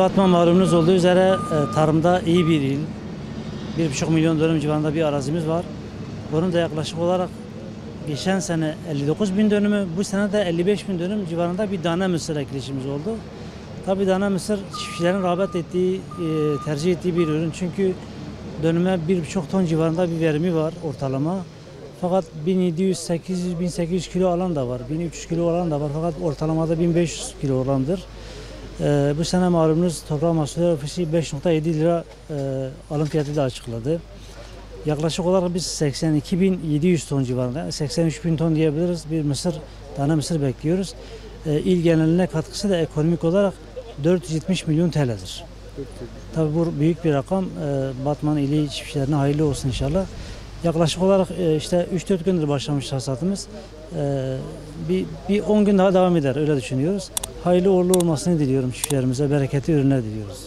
Batman malumunuz olduğu üzere tarımda iyi bir il. 1,5 milyon dönüm civarında bir arazimiz var. Bunun da yaklaşık olarak geçen sene 59 bin dönümü, bu sene de 55 bin dönüm civarında bir tane mısır ekilişimiz oldu. Tabii tane mısır çiftçilerin rağbet ettiği, tercih ettiği bir ürün. Çünkü dönüme 1,5 ton civarında bir verimi var ortalama. Fakat 1700-1800 kilo alan da var, 1300 kilo alan da var. Fakat ortalamada 1500 kilo olandır. Bu sene malumunuz Toprak Mahsulleri Ofisi 5,7 lira alım fiyatı da açıkladı. Yaklaşık olarak biz 82.700 ton civarında, 83.000 ton diyebiliriz bir tane mısır bekliyoruz. İl geneline katkısı da ekonomik olarak 470 milyon TL'dir. Tabii bu büyük bir rakam. Batman ili çiftçilerine hayırlı olsun inşallah. Yaklaşık olarak işte 3-4 gündür başlamış hasatımız. Bir 10 gün daha devam eder öyle düşünüyoruz. Hayırlı uğurlu olmasını diliyorum çiftçilerimize, bereketli ürünler diliyoruz.